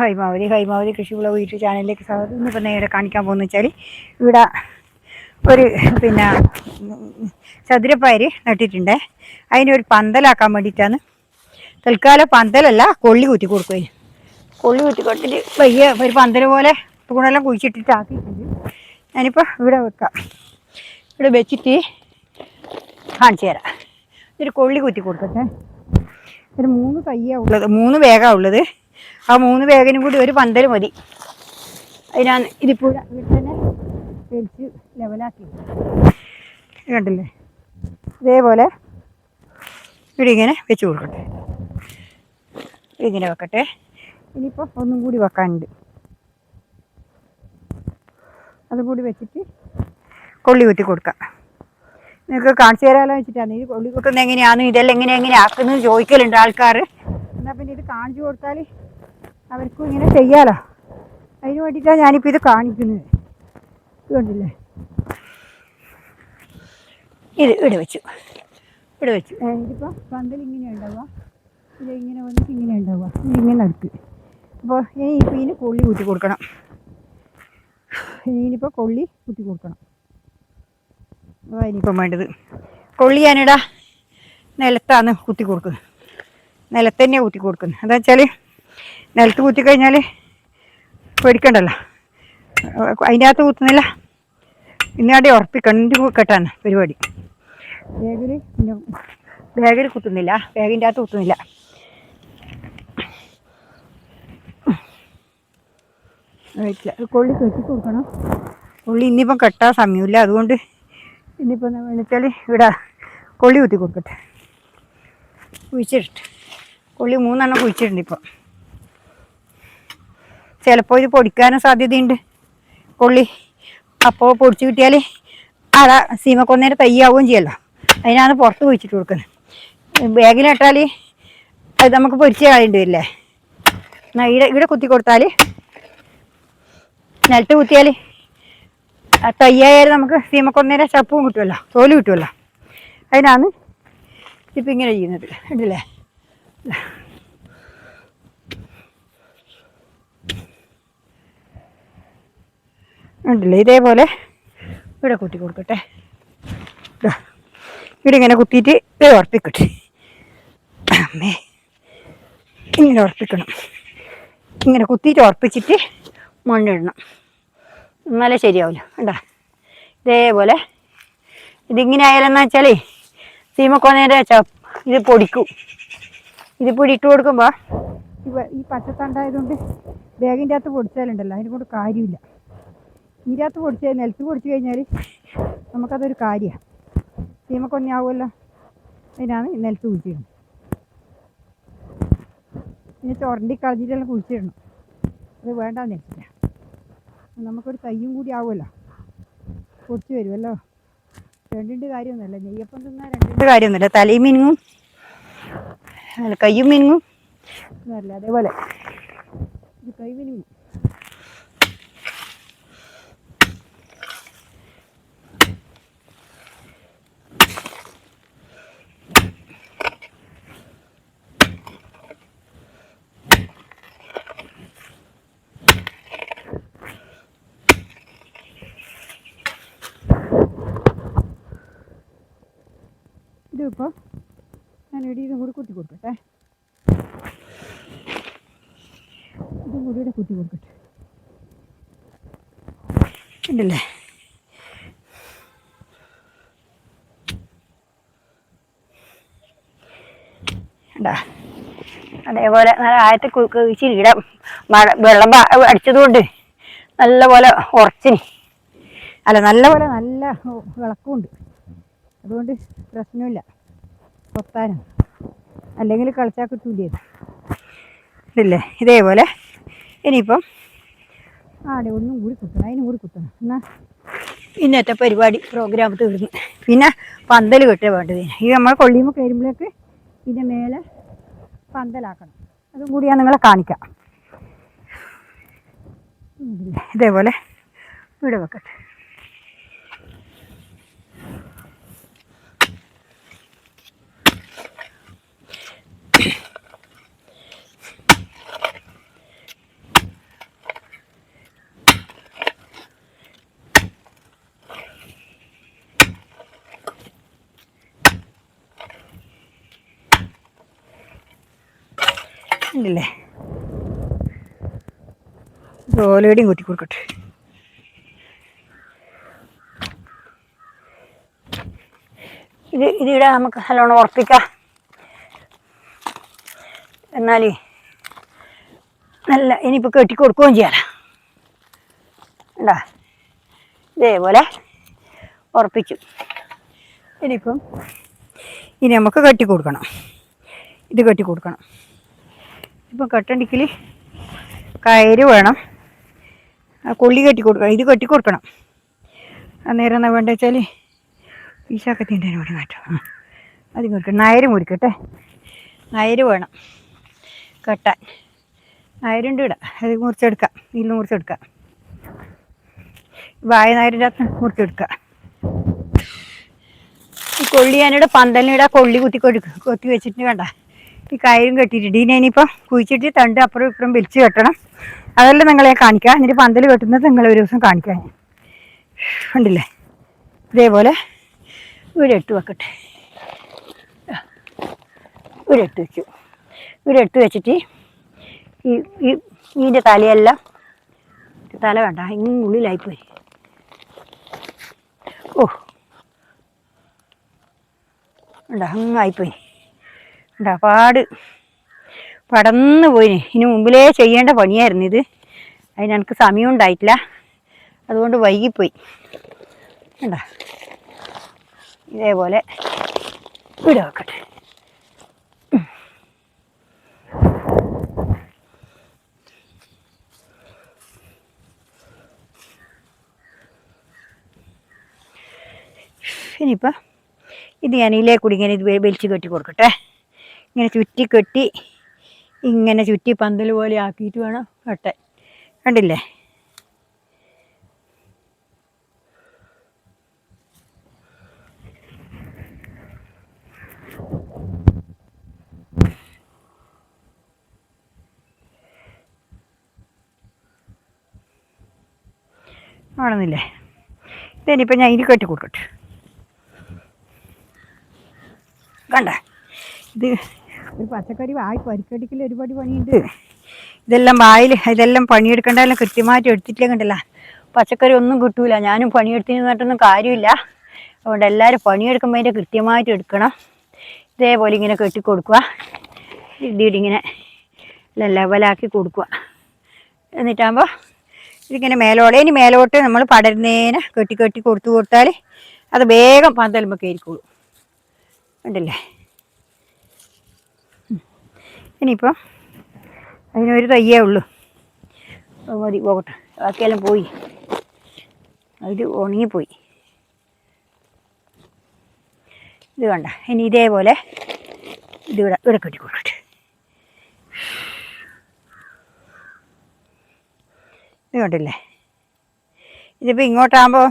Haimavathi കൃഷിവിളവ് YouTube ചാനലിലേക്ക് സ്വാഗതം. ഇന്നിപ്പോൾ നേരെ കാണിക്കാൻ പോകുന്നത് വെച്ചാൽ ഇവിടെ ഒരു ചതുരപ്പയർ നട്ടിട്ടുണ്ട്. അതിനൊരു പന്തലാക്കാൻ വേണ്ടിയിട്ടാണ്. തൽക്കാലം പന്തലല്ല, കൊള്ളി കുത്തി കൊടുക്കുകയും കൊള്ളി കുത്തി കൊടുത്തിട്ട് വയ്യ ഒരു പന്തൽ പോലെ തൂണെല്ലാം കുഴിച്ചിട്ടിട്ട് ആക്കിയിട്ടുണ്ട്. ഞാനിപ്പോൾ ഇവിടെ വെക്കാം. ഇവിടെ വെച്ചിട്ട് കാണിച്ചു തരാം. ഒരു കൊള്ളി കുത്തി കൊടുക്കട്ടെ. ഒരു 3 കയ്യാണ് ഉള്ളത്, 3 വേഗമാണ് ഉള്ളത്. ആ 3 വേഗനും കൂടി ഒരു പന്തൽ മതി. അതിനാണ് ഇതിപ്പോൾ ഇവിടെ തന്നെ വലിച്ച് ലെവലാക്കി കണ്ടില്ലേ. ഇതേപോലെ ഇവിടെ ഇങ്ങനെ വെച്ച് കൊടുക്കട്ടെ. ഇങ്ങനെ വെക്കട്ടെ. ഇനിയിപ്പോൾ ഒന്നും കൂടി വെക്കാനുണ്ട്. അതും കൂടി വെച്ചിട്ട് കൊള്ളി കുത്തി കൊടുക്കാം. നിങ്ങൾക്ക് കാണിച്ചു തരാമല്ലോ വെച്ചിട്ടാണ്. ഇത് കൊള്ളി കുത്തുന്നത് എങ്ങനെയാണ്, ഇതെല്ലാം എങ്ങനെ ആക്കുന്നത് ചോദിക്കലുണ്ട് ആൾക്കാർ. എന്നാൽ പിന്നെ ഇത് കാണിച്ചു കൊടുത്താൽ അവർക്കും ഇങ്ങനെ ചെയ്യാമല്ലോ. അതിന് വേണ്ടിയിട്ടാണ് ഞാനിപ്പോൾ ഇത് കാണിക്കുന്നത്. ഇതുകൊണ്ടില്ലേ, ഇത് ഇവിടെ വെച്ചു. ഇതിപ്പോൾ പന്തൽ ഇങ്ങനെ ഉണ്ടാവുക, ഇതിങ്ങനെ വന്നിട്ട് ഇങ്ങനെ ഉണ്ടാവുക, ഇതിങ്ങനെ അടുത്ത്. അപ്പോൾ ഇനിയിപ്പോൾ ഇതിന് കൊള്ളി കുത്തി കൊടുക്കണം. അതിനിപ്പം വേണ്ടത് കൊള്ളി ഞാനിടാ നിലത്താണ് കുത്തി കൊടുക്കുന്നത്. നിലത്ത് തന്നെയാണ് കുത്തി കൊടുക്കുന്നത്. എന്താ വെച്ചാൽ നിലത്ത് കുത്തിക്കഴിഞ്ഞാൽ പേടിക്കണ്ടല്ലോ. അതിൻ്റെ അകത്ത് കുത്തുന്നില്ല, ഇന്നാടെ ഉറപ്പിക്കണം. കെട്ടാണ് പരിപാടി. ബാഗിൽ കുത്തുന്നില്ല, ബാഗിൻ്റെ അകത്ത് കുത്തുന്നില്ല. കൊള്ളി കെട്ടി കൊടുക്കണം. കൊള്ളി ഇന്നിപ്പം കെട്ടാൻ സമയമില്ല, അതുകൊണ്ട് ഇന്നിപ്പോൾ എന്താ വെച്ചാൽ ഇവിടെ കൊള്ളി കുത്തി കൊടുക്കട്ടെ. കുഴിച്ചിട്ട് കൊള്ളി 3 എണ്ണം കുഴിച്ചിട്ടുണ്ട്. ഇപ്പം ചിലപ്പോൾ ഇത് പൊടിക്കാനും സാധ്യതയുണ്ട്. കൊള്ളി അപ്പോൾ പൊടിച്ച് കിട്ടിയാൽ അതാ സീമക്കൊന്നേരം തയ്യാവുകയും ചെയ്യല്ലോ. അതിനാണ് പുറത്ത് കുഴിച്ചിട്ട് കൊടുക്കുന്നത്. ബാഗിലിട്ടാൽ അത് നമുക്ക് പൊരിച്ച് കളയേണ്ടി വരില്ലേ. എന്നാൽ ഇവിടെ കുത്തി കൊടുത്താൽ, നിലത്ത് കുത്തിയാൽ തയ്യായാലും നമുക്ക് സീമക്കൊന്നേരം ചപ്പും കിട്ടുമല്ലോ, തോല് കിട്ടുമല്ലോ. അതിനാണ് ഇപ്പം ഇങ്ങനെ ചെയ്യുന്നത്. ഉണ്ടല്ലേ, ഉണ്ടല്ലേ. ഇതേപോലെ ഇവിടെ കുത്തി കൊടുക്കട്ടെ. ഇവിടെ ഇങ്ങനെ കുത്തിയിട്ട് ഇത് ഉറപ്പിക്കട്ടെ. അമ്മേ, ഇങ്ങനെ ഉറപ്പിക്കണം. ഇങ്ങനെ കുത്തിയിട്ട് ഉറപ്പിച്ചിട്ട് മണ്ണിടണം, എന്നാലേ ശരിയാവില്ല. കണ്ടാ, ഇതേപോലെ ഇതിങ്ങനെ ആയാലെന്ന് വെച്ചാൽ സീമക്കൊന്നേരെ ഇത് പൊടിക്കും. ഇത് പൊടിയിട്ട് കൊടുക്കുമ്പോൾ ഈ പച്ചത്തണ്ടായതുകൊണ്ട് ബാഗിൻ്റെ അകത്ത് പൊടിച്ചാലുണ്ടല്ലോ, അതിനെ കൊണ്ട് കാര്യമില്ല. ഇതിൻ്റെ അകത്ത് പൊടിച്ച് നിലത്ത് പൊടിച്ച് കഴിഞ്ഞാൽ നമുക്കതൊരു കാര്യമാണ്. സീമക്കൊന്നയാവുമല്ലോ. അതിനാണ് നിലത്ത് കുഴിച്ചിടുന്നത്. പിന്നെ ചുരണ്ടി കളഞ്ഞിട്ടെല്ലാം കുഴിച്ചിടണം. അത് വേണ്ടാന്ന് വെച്ചില്ല, നമുക്കൊരു കയ്യും കൂടി ആവുമല്ലോ, പൊടിച്ച് വരുമല്ലോ. രണ്ടിൻ്റെ കാര്യമൊന്നുമല്ല, നെയ്യപ്പം തിന്നാൽ രണ്ടിൻ്റെ കാര്യമൊന്നുമില്ല. തലയും മിനുങ്ങും, കയ്യും മിനുങ്ങും എന്നല്ല. അതേപോലെ ഇത് കൈ മിനുങ്ങും. ഇതിപ്പോൾ ഞാൻ ഇതും കൂടി കുത്തി കൊടുക്കട്ടെ. ഇതും കൂടി ഇവിടെ കുത്തി കൊടുക്കട്ടെ. ഉണ്ടല്ലേ, ഉണ്ടാ. അതേപോലെ നല്ല ആഴത്തിൽ കുഴിച്ചിടാം. വെള്ളം അടിച്ചതുകൊണ്ട് നല്ലപോലെ ഉറച്ചിന് നല്ലപോലെ നല്ല വിളക്കുമുണ്ട്. അതുകൊണ്ട് പ്രശ്നമില്ല കൊത്താനും, അല്ലെങ്കിൽ കളിച്ചാൽ കിട്ടൂലേ. ഇല്ലേ, ഇതേപോലെ ഇനിയിപ്പം ആടെ ഒന്നും കൂടി കുത്തണം, അതിനും കൂടി കുത്തണം. എന്നാൽ ഇന്നത്തെ പരിപാടി പ്രോഗ്രാം തീർന്നു. പിന്നെ പന്തൽ കെട്ടുക വേണ്ടത്. ഈ നമ്മൾ കൊള്ളിയുമ്പോൾ കയറുമ്പോഴേക്ക് ഇതിൻ്റെ മേലെ പന്തലാക്കണം. അതും കൂടി ഞാൻ നിങ്ങളെ കാണിക്കാം. ഇതേപോലെ ഇവിടെ വെക്കട്ടെ. ഉണ്ടല്ലേ, ഓലയുടെയും കുത്തി കൊടുക്കട്ടെ. ഇതിവിടെ നമുക്ക് നല്ലോണം ഉറപ്പിക്കാം. എന്നാൽ നല്ല ഇനിയിപ്പോൾ കെട്ടി കൊടുക്കുകയും ചെയ്യാം. ഉണ്ടാ ഇതേപോലെ ഉറപ്പിച്ചു. ഇനി നമുക്ക് കെട്ടി കൊടുക്കണം. ഇത് കെട്ടി കൊടുക്കണം. ഇപ്പം കെട്ടണ്ടിക്കൽ കയറ് വേണം. ആ കൊള്ളി കെട്ടി കൊടുക്കണം. ഇത് കെട്ടി കൊടുക്കണം. അന്നേരം എന്നാ വേണ്ട വെച്ചാൽ ഈ ശക്കത്തിൻ്റെ കൂടെ മാറ്റാം. അത് കൊടുക്കണം. നയര് മുറിക്കട്ടെ. നയര് വേണം കെട്ടാൻ. നയരുണ്ട് ഇടാം. അത് മുറിച്ചെടുക്കാം. ഇതിൽ മുറിച്ചെടുക്കാം. വായ നയരിൻ്റെ അകത്ത് മുറിച്ചെടുക്കുക. ഈ കൊള്ളി ഞാനിവിടെ പന്തലിനിടെ കൊള്ളി കൊത്തി വെച്ചിട്ട് വേണ്ട ഈ കയറും കെട്ടിയിട്ടുണ്ട്. ഇനിയിപ്പം കുഴിച്ചിട്ട് തണ്ട് അപ്പുറം ഇപ്പുറം വലിച്ച് കെട്ടണം. അതെല്ലാം നിങ്ങളെ കാണിക്കാം. എന്നിട്ട് പന്തൽ കെട്ടുന്നത് നിങ്ങൾ ഒരു ദിവസം കാണിക്കാം. ഉണ്ടല്ലേ, ഇതേപോലെ ഇവിടെ ഇട്ട് വെക്കട്ടെ. ഇവിടെ ഇട്ട് വെച്ചു. ഇവിടെ ഇട്ട് വെച്ചിട്ട് ഇതിൻ്റെ തലയെല്ലാം, തല വേണ്ട ഇങ്ങുള്ളിലായിപ്പോയി. ഓ ഉണ്ടാ അങ്ങായിപ്പോയി. ഉണ്ടാ പടന്ന് പോയിന്. ഇനി മുമ്പിലേ ചെയ്യേണ്ട പണിയായിരുന്നു ഇത്. അതിന് എനിക്ക് സമയം ഉണ്ടായിട്ടില്ല, അതുകൊണ്ട് വൈകിപ്പോയി. ഉണ്ടാ ഇതേപോലെ ഇവിടെ വെക്കട്ടെ. ഇനിയിപ്പോൾ ഇത് ഞാൻ ഇതിലേ കൂടി ഇങ്ങനെ ഇത് വലിച്ച് കെട്ടി കൊടുക്കട്ടെ. ഇങ്ങനെ ചുറ്റി കെട്ടി ഇങ്ങനെ ചുറ്റി പന്തൽ പോലെ ആക്കിയിട്ട് വേണം കെട്ടാൻ. കണ്ടില്ലേ, ആണെന്നില്ലേ. ഇതിനിപ്പോൾ ഞാൻ ഇതിൽ കെട്ടി കൊടുക്കട്ടെ. കണ്ട, ഇത് ഒരു പച്ചക്കറി വായി പരിക്കടിക്കൽ ഒരുപാട് പണിയുണ്ട്. ഇതെല്ലാം പണിയെടുക്കേണ്ടതെല്ലാം കൃത്യമായിട്ട് എടുത്തിട്ടില്ലേ. കണ്ടല്ല, പച്ചക്കറി ഒന്നും കിട്ടൂല. ഞാനും പണിയെടുത്തിന് പറഞ്ഞിട്ടൊന്നും കാര്യമില്ല. അതുകൊണ്ട് എല്ലാവരും പണിയെടുക്കുമ്പോൾ അതിൻ്റെ കൃത്യമായിട്ട് എടുക്കണം. ഇതേപോലെ ഇങ്ങനെ കെട്ടിക്കൊടുക്കുക. ഇതിങ്ങനെ ലെവലാക്കി കൊടുക്കുക. എന്നിട്ടാകുമ്പോൾ ഇതിങ്ങനെ മേലോട്ട് നമ്മൾ പടരുന്നേനെ കെട്ടി കൊടുത്താൽ അത് വേഗം പന്തലുമ്പോൾ കയറിക്കോളൂ. ഉണ്ടല്ലേ, ഇനിയിപ്പോൾ അതിനൊരു തയ്യേ ഉള്ളൂ. മതി, പോകട്ടെ. ബാക്കിയെല്ലാം പോയി, അത് ഉണങ്ങിപ്പോയി. ഇത് കണ്ട, ഇനി ഇതേപോലെ ഇവിടെ കെട്ടി കൊടുക്കട്ടെ. ഇത് കണ്ടില്ലേ, ഇതിപ്പോൾ ഇങ്ങോട്ടാകുമ്പോൾ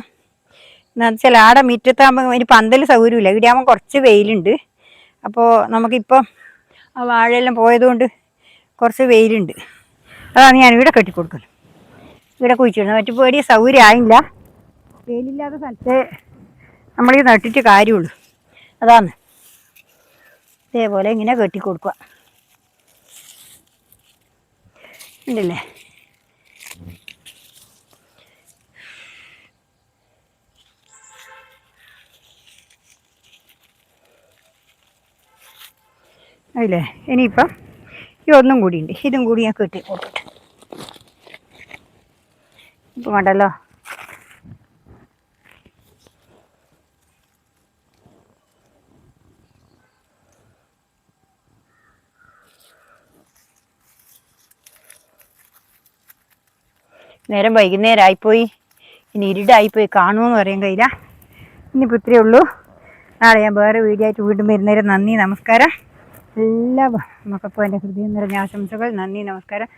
എന്താ വെച്ചാൽ ആടെ മുറ്റത്താകുമ്പോൾ ഇനി പന്തൽ സൗകര്യമില്ല. ഇവിടെയാകുമ്പോൾ കുറച്ച് വെയിലുണ്ട്. അപ്പോൾ നമുക്കിപ്പം ആ വാഴയെല്ലാം പോയതുകൊണ്ട് കുറച്ച് വെയിലുണ്ട്. അതാണ് ഞാൻ ഇവിടെ കെട്ടിക്കൊടുക്കുന്നത്. ഇവിടെ കുഴിച്ചിടുന്നത്. മറ്റു പേടിയ സൗകര്യം ആയില്ല. വെയിലില്ലാത്ത സ്ഥലത്ത് നമ്മളിത് നട്ടിട്ട് കാര്യമുള്ളൂ. അതാണ് ഇതേപോലെ ഇങ്ങനെ കെട്ടിക്കൊടുക്കുക. ഉണ്ടല്ലേ, അതില്ലേ. ഇനിയിപ്പം ഒന്നും കൂടി ഉണ്ട്. ഇതും കൂടി ഞാൻ കെട്ടി കൊടുക്കട്ടെ. ഇപ്പം വേണ്ടല്ലോ. നേരം വൈകുന്നേരമായിപ്പോയി. ഇനി ഇരുടായിപ്പോയി. കാണുമെന്ന് പറയാൻ കഴിയില്ല. ഇനിയിപ്പോൾ ഇത്രയേ ഉള്ളൂ. നാളെ ഞാൻ വേറെ വീഡിയോ ആയിട്ട് വീണ്ടും വരുന്നേരം. നന്ദി, നമസ്കാരം. എല്ലാ മക്കൾക്കും എൻ്റെ ഹൃദയം നിറഞ്ഞ ആശംസകൾ. നന്ദി, നമസ്കാരം.